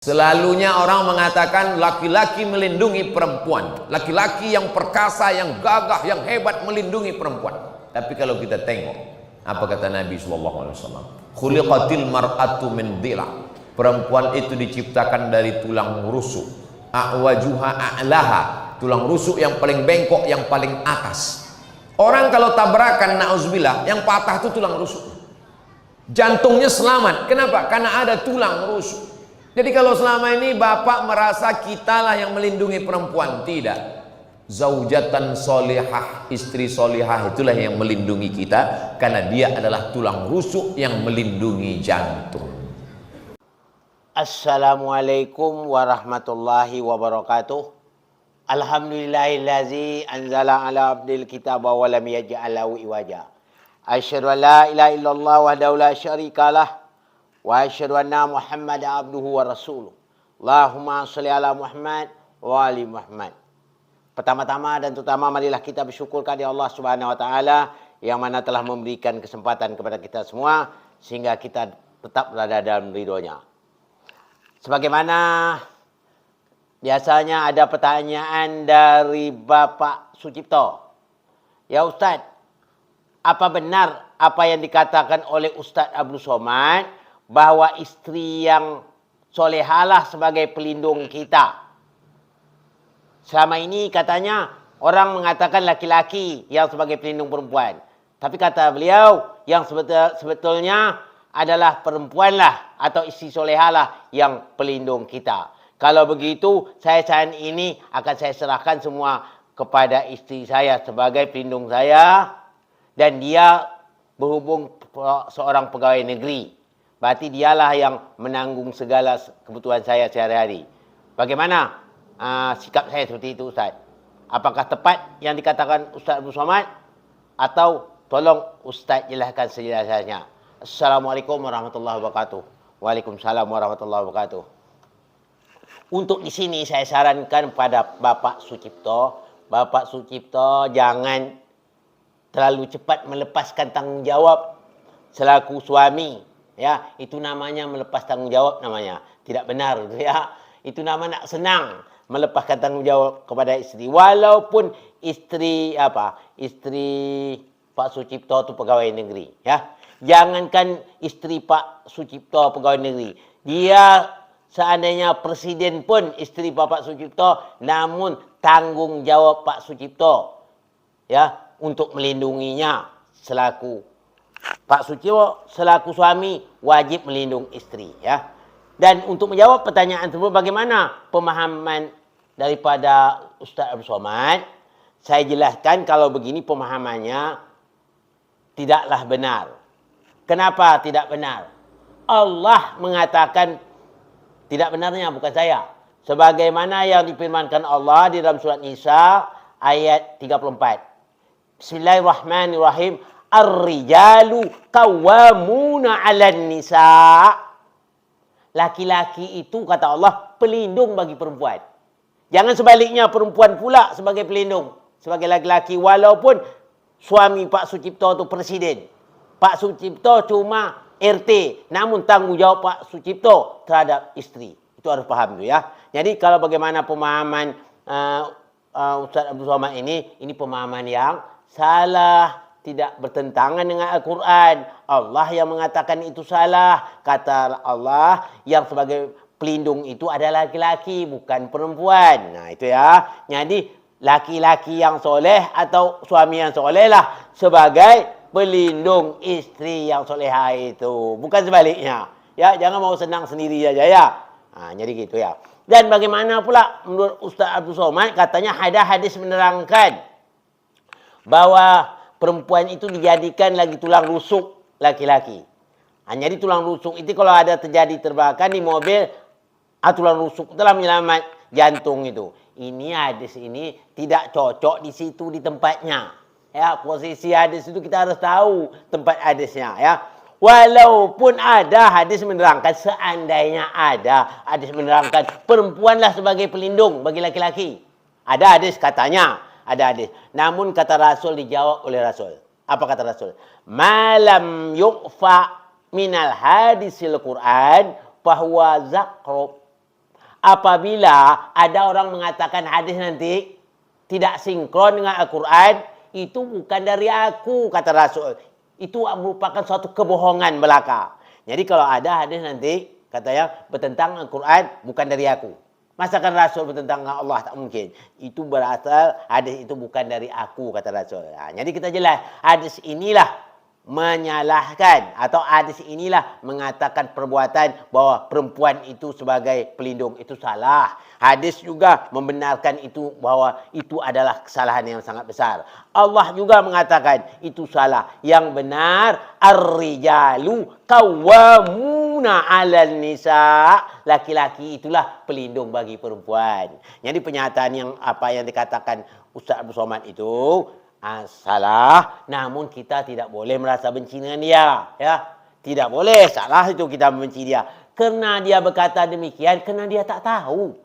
Selalunya orang mengatakan laki-laki melindungi perempuan, laki-laki yang perkasa, yang gagah, yang hebat melindungi perempuan. Tapi kalau kita tengok apa kata Nabi SAW, khuliqatil mar'atu min dhila, perempuan itu diciptakan dari tulang rusuk, a'wajuha a'laha, tulang rusuk yang paling bengkok, yang paling atas. Orang kalau tabrakan, na'udzubillah, yang patah itu tulang rusuk, jantungnya selamat. Kenapa? Karena ada tulang rusuk. Jadi kalau selama ini bapak merasa kitalah yang melindungi perempuan, tidak. Zaujatan solihah, istri solihah itulah yang melindungi kita, karena dia adalah tulang rusuk yang melindungi jantung. Assalamualaikum warahmatullahi wabarakatuh. Alhamdulillahillazi anzala ala abdil kitaba wa lam yaj'al lahu iwaja. Asyhadu an la ilaha illallah wahdahu la syarikalah wa asyhadu anna Muhammad abduhu wa rasuluh. Allahumma shalli ala Muhammad wa ali Muhammad. Pertama-tama dan terutama marilah kita bersyukur kepada Allah Subhanahu wa taala yang mana telah memberikan kesempatan kepada kita semua sehingga kita tetap berada dalam ridho-Nya. Sebagaimana biasanya ada pertanyaan dari Bapak Sucipto. Ya Ustaz, apa benar apa yang dikatakan oleh Ustaz Abdul Somad bahwa istri yang solehalah sebagai pelindung kita? Selama ini katanya orang mengatakan laki-laki yang sebagai pelindung perempuan. Tapi kata beliau yang sebetulnya adalah perempuanlah atau istri solehalah yang pelindung kita. Kalau begitu saya saat ini akan saya serahkan semua kepada istri saya sebagai pelindung saya. Dan dia berhubung seorang pegawai negeri. Berarti dialah yang menanggung segala kebutuhan saya sehari-hari. Bagaimana sikap saya seperti itu Ustaz? Apakah tepat yang dikatakan Ustaz Abdul Somad? Atau tolong Ustaz jelaskan sejelas-jelasnya. Assalamualaikum warahmatullahi wabarakatuh. Waalaikumsalam warahmatullahi wabarakatuh. Untuk di sini saya sarankan pada Bapak Sucipto. Bapak Sucipto jangan terlalu cepat melepaskan tanggungjawab selaku suami. Ya, itu namanya melepas tanggungjawab namanya. Tidak benar ya. Itu namanya nak senang melepaskan tanggungjawab kepada istri. Walaupun istri Pak Sucipto itu pegawai negeri, ya. Jangankan istri Pak Sucipto pegawai negeri. Dia seandainya presiden pun istri Bapak Sucipto, namun tanggung jawab Pak Sucipto ya untuk melindunginya selaku Pak Sucipto selaku suami wajib melindungi istri ya. Dan untuk menjawab pertanyaan tersebut, bagaimana pemahaman daripada Ustaz Abdul Somad? Saya jelaskan kalau begini pemahamannya tidaklah benar. Kenapa tidak benar? Allah mengatakan tidak benarnya, bukan saya. Sebagaimana yang difirmankan Allah di dalam surat Nisa ayat 34. Bismillahirrahmanirrahim. Ar-rijalu qawwamuna 'alan nisa. Laki-laki itu kata Allah pelindung bagi perempuan. Jangan sebaliknya perempuan pula sebagai pelindung sebagai laki-laki, walaupun suami Pak Sucipto itu presiden. Pak Sucipto cuma RT, namun tanggungjawab Pak Sucipto terhadap istri. Itu harus paham tu ya. Jadi kalau bagaimana pemahaman Ustaz Abdul Somad ini pemahaman yang salah, tidak bertentangan dengan Al-Quran. Allah yang mengatakan itu salah. Kata Allah yang sebagai pelindung itu adalah laki-laki, bukan perempuan. Nah itu ya. Jadi laki-laki yang soleh atau suami yang soleh lah sebagai pelindung istri yang soleha itu. Bukan sebaliknya. Ya, jangan mau senang sendiri saja ya. Nah, jadi gitu ya. Dan bagaimana pula menurut Ustaz Abdul Somad, katanya ada hadis menerangkan bahwa perempuan itu dijadikan lagi tulang rusuk laki-laki. Jadi tulang rusuk itu kalau ada terjadi terbakar di mobil, tulang rusuk telah menyelamat jantung itu. Ini hadis ini tidak cocok di situ di tempatnya. Ya, posisi hadis itu kita harus tahu tempat hadisnya ya. Walaupun ada hadis menerangkan, seandainya ada hadis menerangkan perempuanlah sebagai pelindung bagi laki-laki. Ada hadis katanya, ada hadis. Namun kata Rasul dijawab oleh Rasul. Apa kata Rasul? Malam yu'fa minal hadisil Quran bahwa zakrub. apabila ada orang mengatakan hadis nanti tidak sinkron dengan Al-Quran, itu bukan dari aku, kata Rasul. Itu merupakan suatu kebohongan belaka. Jadi kalau ada hadis nanti, katanya bertentang Al-Quran, bukan dari aku. Masakan Rasul bertentang dengan Allah, tak mungkin. Itu berasal, hadis itu bukan dari aku, kata Rasul. Jadi kita jelas, hadis inilah menyalahkan atau hadis inilah mengatakan perbuatan bahwa perempuan itu sebagai pelindung itu salah. Hadis juga membenarkan itu bahwa itu adalah kesalahan yang sangat besar. Allah juga mengatakan itu salah. Yang benar ar-rijalu qawwamuna 'alan nisa. Laki-laki itulah pelindung bagi perempuan. Jadi pernyataan yang apa yang dikatakan Ustaz Abdul Somad itu salah, namun kita tidak boleh merasa benci dengan dia, ya. Tidak boleh, salah itu kita membenci dia. Karena dia berkata demikian, karena dia tak tahu.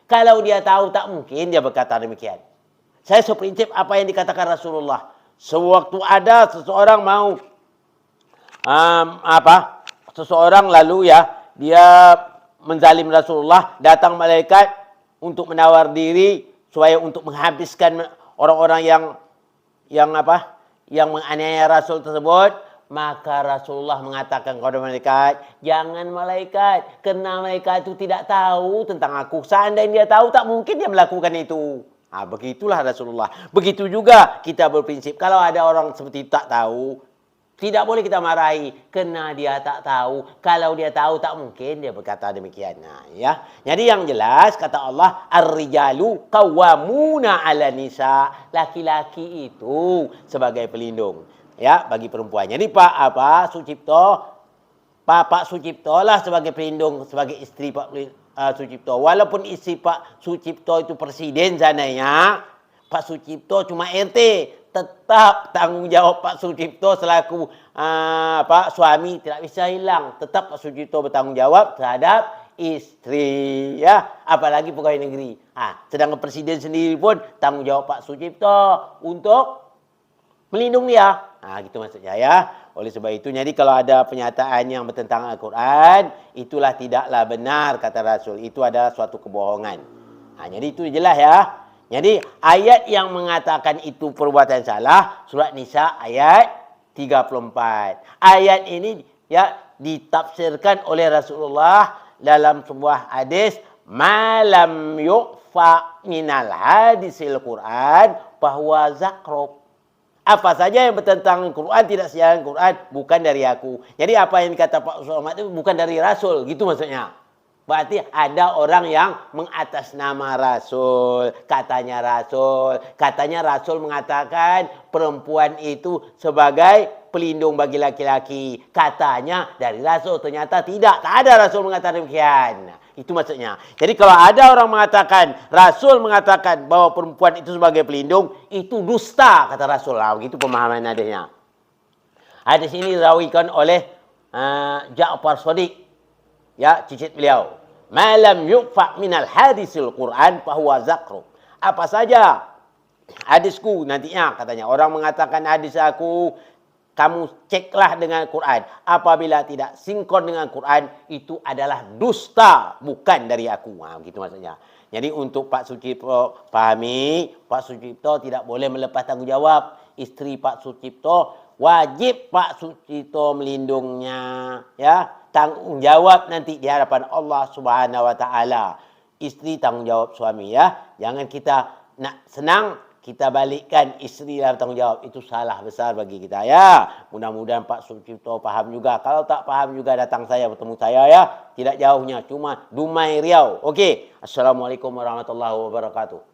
Kalau dia tahu, tak mungkin dia berkata demikian. Saya seprinsip apa yang dikatakan Rasulullah. Sewaktu ada seseorang mau seseorang lalu ya, dia menzalim Rasulullah, datang malaikat untuk menawar diri supaya untuk menghabiskan orang-orang yang menganiaya Rasul tersebut, maka Rasulullah mengatakan kepada malaikat, jangan malaikat, karena malaikat itu tidak tahu tentang aku. Seandainya dia tahu, tak mungkin dia melakukan itu. Begitulah Rasulullah. Begitu juga kita berprinsip, kalau ada orang seperti itu tak tahu, tidak boleh kita marahi, karena dia tak tahu. Kalau dia tahu, tak mungkin dia berkata demikian. Ya. Jadi yang jelas, kata Allah, ar-rijalu qawwamuna 'ala nisa. Laki-laki itu sebagai pelindung, ya, bagi perempuan. Jadi Pak Sucipto lah sebagai pelindung, sebagai isteri Pak Sucipto. Walaupun isteri Pak Sucipto itu presiden sananya, Pak Sucipto cuma RT. Tetap tanggungjawab Pak Sucipto selaku suami tidak bisa hilang. Tetap Pak Sucipto bertanggungjawab terhadap istri, ya, apalagi pegawai negeri. Sedangkan presiden sendiri pun tanggungjawab Pak Sucipto untuk melindungi dia. Gitu maksudnya, ya. Oleh sebab itu, jadi kalau ada pernyataan yang bertentangan Al-Quran, itulah tidaklah benar, kata Rasul. Itu adalah suatu kebohongan. Jadi itu jelas, ya. Jadi ayat yang mengatakan itu perbuatan salah, surat Nisa ayat 34. Ayat ini ya ditafsirkan oleh Rasulullah dalam sebuah hadis, malam yu'fa minal hadisil Quran bahwa zakrub. Apa saja yang bertentangan Quran, tidak siaran Quran, bukan dari aku. Jadi apa yang dikata Pak Somad itu bukan dari Rasul, gitu maksudnya. Berarti ada orang yang mengatasnama Rasul. Katanya Rasul mengatakan perempuan itu sebagai pelindung bagi laki-laki. Katanya dari Rasul, ternyata tidak. Tak ada Rasul mengatakan demikian. Itu maksudnya. Jadi kalau ada orang mengatakan, Rasul mengatakan bahwa perempuan itu sebagai pelindung, itu dusta, kata Rasul. Begitu pemahaman hadisnya. Hadis ini dirawikan oleh Ja'far Shadiq. Ya, cicit beliau. Malam yuqfa minal hadisil Quran fahuwa zakrub. Apa saja hadisku nantinya, katanya. Orang mengatakan hadis aku, kamu ceklah dengan Quran. Apabila tidak sinkron dengan Quran, itu adalah dusta, bukan dari aku. Begitu maksudnya. Jadi untuk Pak Sucipto pahami, Pak Sucipto tidak boleh melepas tanggungjawab. Isteri Pak Sucipto, wajib Pak Sucipto melindungnya. Ya, tanggungjawab nanti di hadapan Allah Subhanahu wa taala. Isteri tanggungjawab suami, ya. Jangan kita nak senang kita balikkan isteri dalam tanggungjawab. Itu salah besar bagi kita, ya. Mudah-mudahan Pak Sucipto paham juga. Kalau tak paham juga datang saya, bertemu saya, ya. Tidak jauhnya, cuma Dumai Riau. Okey. Assalamualaikum warahmatullahi wabarakatuh.